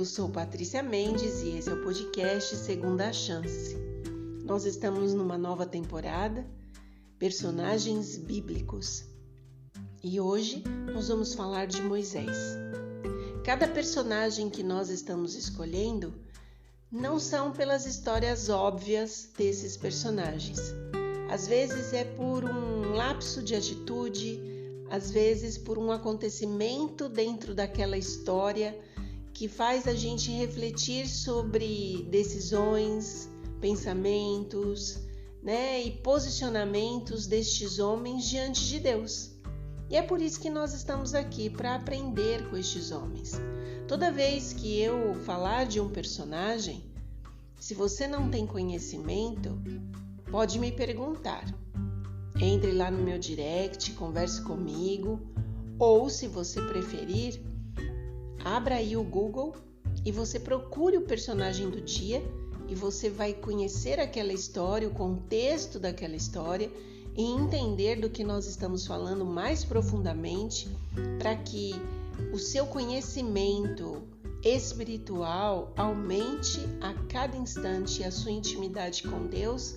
Eu sou Patrícia Mendes e esse é o podcast Segunda Chance. Nós estamos numa nova temporada, Personagens Bíblicos. E hoje nós vamos falar de Moisés. Cada personagem que nós estamos escolhendo não são pelas histórias óbvias desses personagens. Às vezes é por um lapso de atitude, às vezes por um acontecimento dentro daquela história que faz a gente refletir sobre decisões, pensamentos, e posicionamentos destes homens diante de Deus. E é por isso que nós estamos aqui, para aprender com estes homens. Toda vez que eu falar de um personagem, se você não tem conhecimento, pode me perguntar. Entre lá no meu direct, converse comigo, ou se você preferir, abra aí o Google e você procure o personagem do dia e você vai conhecer aquela história, o contexto daquela história e entender do que nós estamos falando mais profundamente para que o seu conhecimento espiritual aumente a cada instante e a sua intimidade com Deus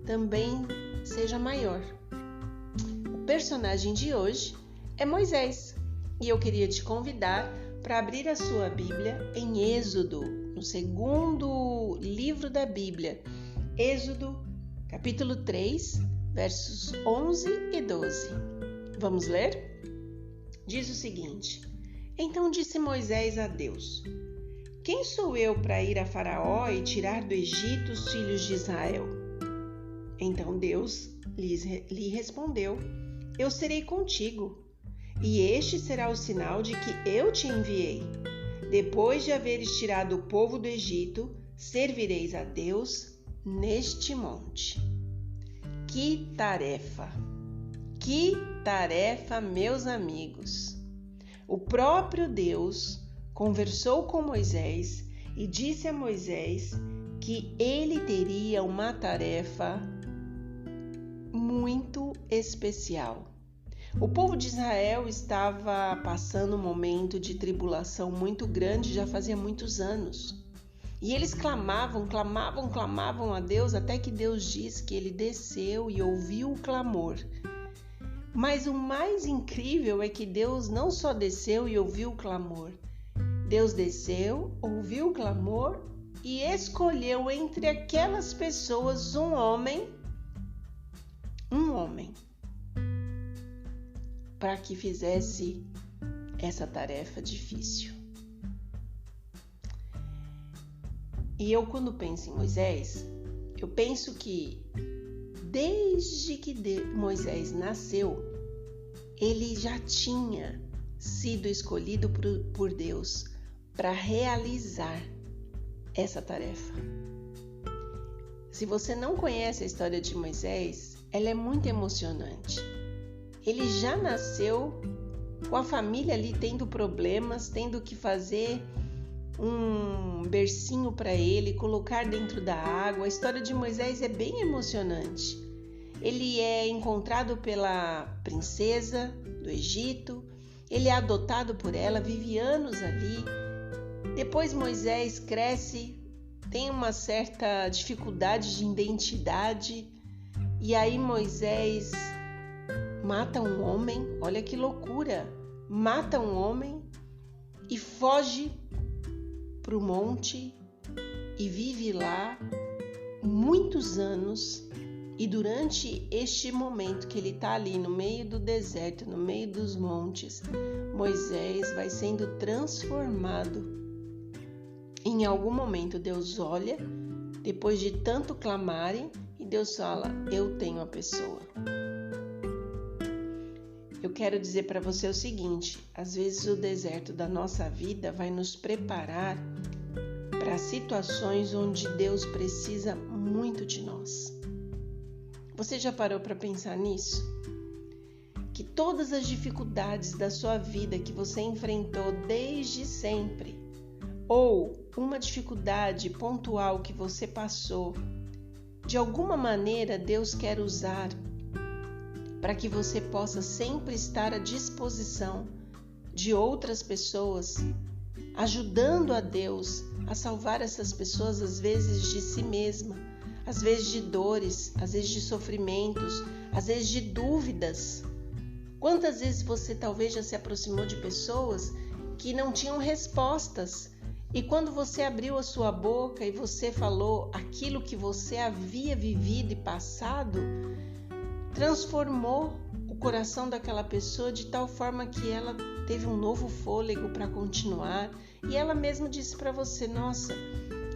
também seja maior. O personagem de hoje é Moisés e eu queria te convidar para abrir a sua Bíblia em Êxodo, no segundo livro da Bíblia, Êxodo, capítulo 3, versos 11 e 12. Vamos ler? Diz o seguinte: Então disse Moisés a Deus: Quem sou eu para ir a Faraó e tirar do Egito os filhos de Israel? Então Deus lhe respondeu: Eu serei contigo. E este será o sinal de que eu te enviei. Depois de haveres tirado o povo do Egito, servireis a Deus neste monte. Que tarefa! Que tarefa, meus amigos! O próprio Deus conversou com Moisés e disse a Moisés que ele teria uma tarefa muito especial. O povo de Israel estava passando um momento de tribulação muito grande já fazia muitos anos. E eles clamavam a Deus até que Deus disse que ele desceu e ouviu o clamor. Mas o mais incrível é que Deus não só desceu e ouviu o clamor. Deus desceu, ouviu o clamor e escolheu entre aquelas pessoas um homem, para que fizesse essa tarefa difícil. E eu, quando penso em Moisés, eu penso que desde que Moisés nasceu, ele já tinha sido escolhido por Deus para realizar essa tarefa. Se você não conhece a história de Moisés, ela é muito emocionante. Ele já nasceu com a família ali tendo problemas, tendo que fazer um bercinho para ele, colocar dentro da água. A história de Moisés é bem emocionante. Ele é encontrado pela princesa do Egito, ele é adotado por ela, vive anos ali. Depois Moisés cresce, tem uma certa dificuldade de identidade, e aí Moisés mata um homem, olha que loucura, mata um homem e foge para o monte e vive lá muitos anos. E durante este momento que ele está ali no meio do deserto, no meio dos montes, Moisés vai sendo transformado. Em algum momento Deus olha, depois de tanto clamarem, e Deus fala: eu tenho a pessoa. Eu quero dizer para você o seguinte: às vezes o deserto da nossa vida vai nos preparar para situações onde Deus precisa muito de nós. Você já parou para pensar nisso? Que todas as dificuldades da sua vida que você enfrentou desde sempre, ou uma dificuldade pontual que você passou, de alguma maneira Deus quer usar para que você possa sempre estar à disposição de outras pessoas ajudando a Deus a salvar essas pessoas, às vezes de si mesma, às vezes de dores, às vezes de sofrimentos, às vezes de dúvidas. Quantas vezes você talvez já se aproximou de pessoas que não tinham respostas, e quando você abriu a sua boca e você falou aquilo que você havia vivido e passado, transformou o coração daquela pessoa de tal forma que ela teve um novo fôlego para continuar, e ela mesma disse para você: nossa,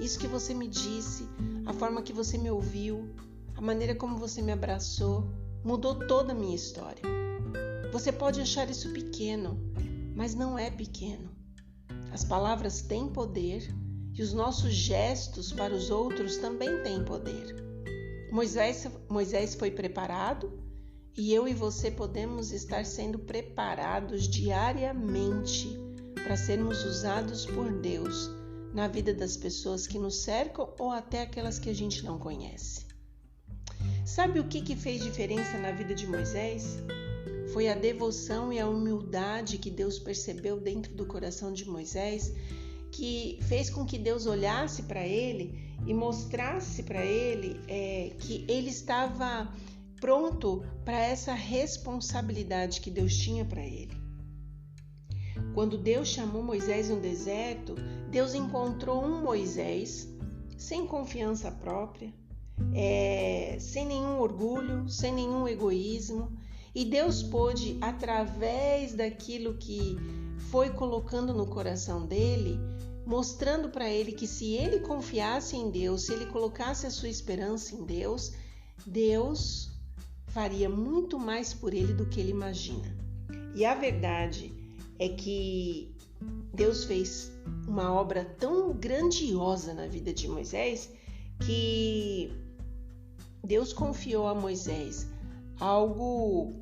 isso que você me disse, a forma que você me ouviu, a maneira como você me abraçou, mudou toda a minha história. Você pode achar isso pequeno, mas não é pequeno. As palavras têm poder e os nossos gestos para os outros também têm poder. Moisés foi preparado e eu e você podemos estar sendo preparados diariamente para sermos usados por Deus na vida das pessoas que nos cercam ou até aquelas que a gente não conhece. Sabe o que fez diferença na vida de Moisés? Foi a devoção e a humildade que Deus percebeu dentro do coração de Moisés, que fez com que Deus olhasse para ele e mostrasse para ele que ele estava pronto para essa responsabilidade que Deus tinha para ele. Quando Deus chamou Moisés no deserto, Deus encontrou um Moisés sem confiança própria, sem nenhum orgulho, sem nenhum egoísmo, e Deus pôde, através daquilo que foi colocando no coração dele, mostrando para ele que se ele confiasse em Deus, se ele colocasse a sua esperança em Deus, Deus faria muito mais por ele do que ele imagina. E a verdade é que Deus fez uma obra tão grandiosa na vida de Moisés que Deus confiou a Moisés algo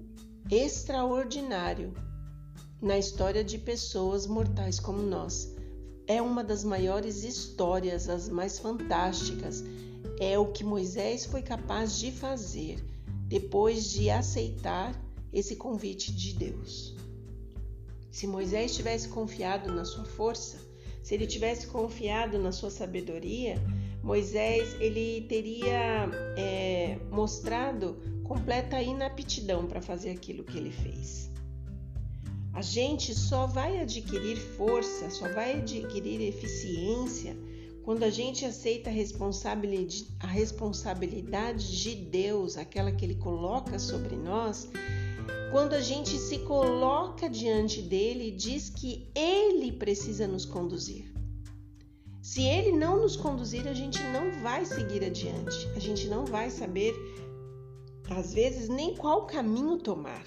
extraordinário na história de pessoas mortais como nós. É uma das maiores histórias, as mais fantásticas. É o que Moisés foi capaz de fazer depois de aceitar esse convite de Deus. Se Moisés tivesse confiado na sua força, se ele tivesse confiado na sua sabedoria, Moisés ele teria mostrado completa inaptidão para fazer aquilo que ele fez. A gente só vai adquirir força, só vai adquirir eficiência quando a gente aceita a responsabilidade de Deus, aquela que Ele coloca sobre nós, quando a gente se coloca diante dele e diz que Ele precisa nos conduzir. Se Ele não nos conduzir, a gente não vai seguir adiante, a gente não vai saber, às vezes, nem qual caminho tomar.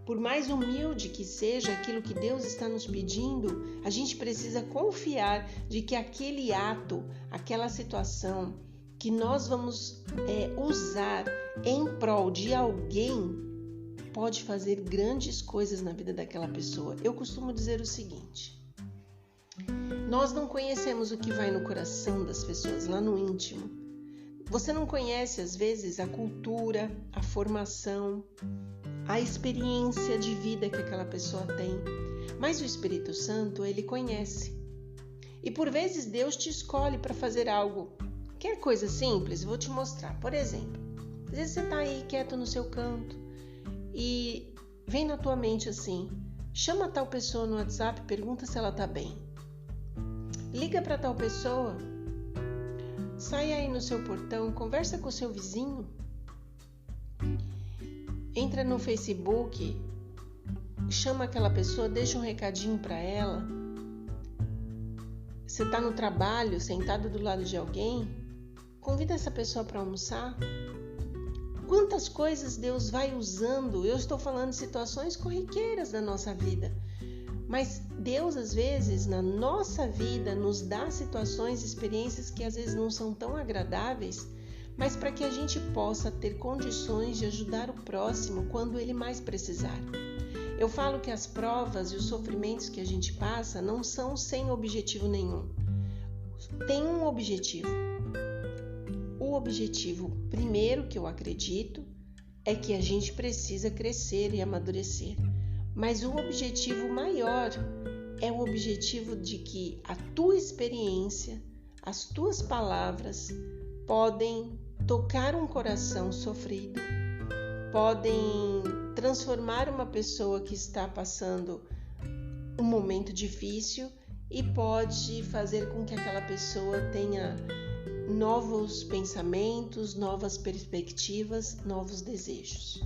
Por mais humilde que seja aquilo que Deus está nos pedindo, a gente precisa confiar de que aquele ato, aquela situação que nós vamos usar em prol de alguém pode fazer grandes coisas na vida daquela pessoa. Eu costumo dizer o seguinte: nós não conhecemos o que vai no coração das pessoas, lá no íntimo. Você não conhece, às vezes, a cultura, a formação, a experiência de vida que aquela pessoa tem. Mas o Espírito Santo, ele conhece. E por vezes Deus te escolhe para fazer algo. Quer coisa simples? Vou te mostrar. Por exemplo, às vezes você está aí quieto no seu canto e vem na tua mente assim: chama tal pessoa no WhatsApp, pergunta se ela está bem. Liga para tal pessoa. Sai aí no seu portão, conversa com o seu vizinho. Entra no Facebook, chama aquela pessoa, deixa um recadinho para ela. Você está no trabalho, sentado do lado de alguém, convida essa pessoa para almoçar. Quantas coisas Deus vai usando? Eu estou falando de situações corriqueiras da nossa vida. Mas Deus, às vezes, na nossa vida, nos dá situações, experiências que às vezes não são tão agradáveis, mas para que a gente possa ter condições de ajudar o próximo quando ele mais precisar. Eu falo que as provas e os sofrimentos que a gente passa não são sem objetivo nenhum. Tem um objetivo. O objetivo primeiro que eu acredito é que a gente precisa crescer e amadurecer. Mas o objetivo maior é o objetivo de que a tua experiência, as tuas palavras podem tocar um coração sofrido, podem transformar uma pessoa que está passando um momento difícil e pode fazer com que aquela pessoa tenha novos pensamentos, novas perspectivas, novos desejos.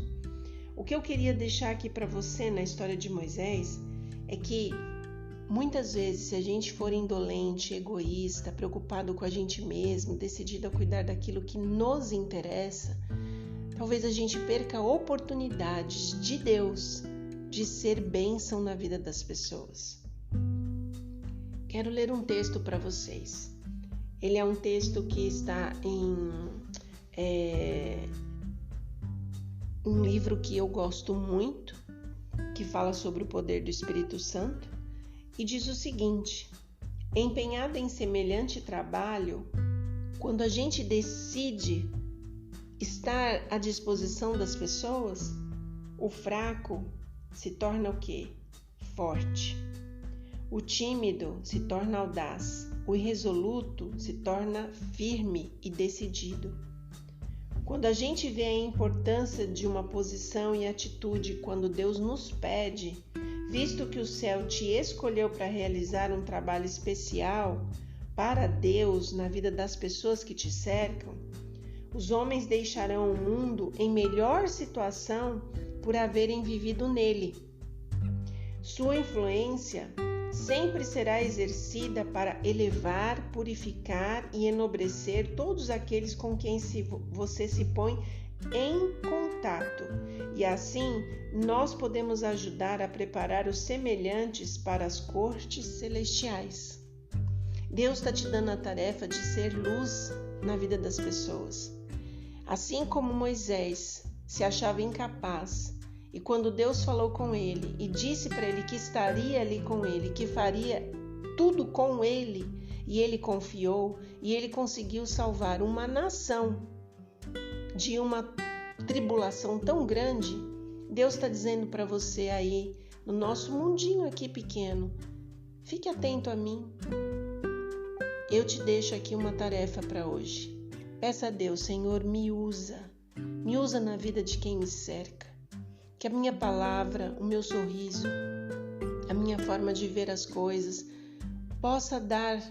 O que eu queria deixar aqui para você na história de Moisés é que muitas vezes, se a gente for indolente, egoísta, preocupado com a gente mesmo, decidido a cuidar daquilo que nos interessa, talvez a gente perca oportunidades de Deus de ser bênção na vida das pessoas. Quero ler um texto para vocês. Ele é um texto que está em um livro que eu gosto muito, que fala sobre o poder do Espírito Santo, e diz o seguinte: empenhado em semelhante trabalho, quando a gente decide estar à disposição das pessoas, o fraco se torna o quê? Forte. O tímido se torna audaz. O irresoluto se torna firme e decidido. Quando a gente vê a importância de uma posição e atitude quando Deus nos pede, visto que o céu te escolheu para realizar um trabalho especial para Deus na vida das pessoas que te cercam, os homens deixarão o mundo em melhor situação por haverem vivido nele. Sua influência sempre será exercida para elevar, purificar e enobrecer todos aqueles com quem você se põe em contato. E assim, nós podemos ajudar a preparar os semelhantes para as cortes celestiais. Deus está te dando a tarefa de ser luz na vida das pessoas. Assim como Moisés se achava incapaz, e quando Deus falou com ele e disse para ele que estaria ali com ele, que faria tudo com ele, e ele confiou, e ele conseguiu salvar uma nação de uma tribulação tão grande, Deus está dizendo para você aí, no nosso mundinho aqui pequeno, fique atento a mim. Eu te deixo aqui uma tarefa para hoje. Peça a Deus: Senhor, me usa na vida de quem me cerca. Que a minha palavra, o meu sorriso, a minha forma de ver as coisas possa dar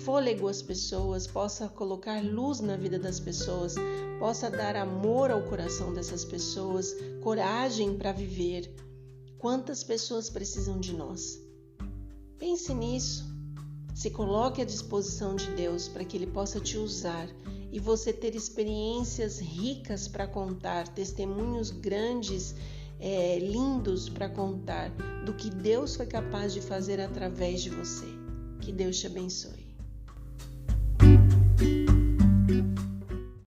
fôlego às pessoas, possa colocar luz na vida das pessoas, possa dar amor ao coração dessas pessoas, coragem para viver. Quantas pessoas precisam de nós? Pense nisso. Se coloque à disposição de Deus para que Ele possa te usar e você ter experiências ricas para contar, testemunhos grandes, lindos para contar do que Deus foi capaz de fazer através de você. Que Deus te abençoe.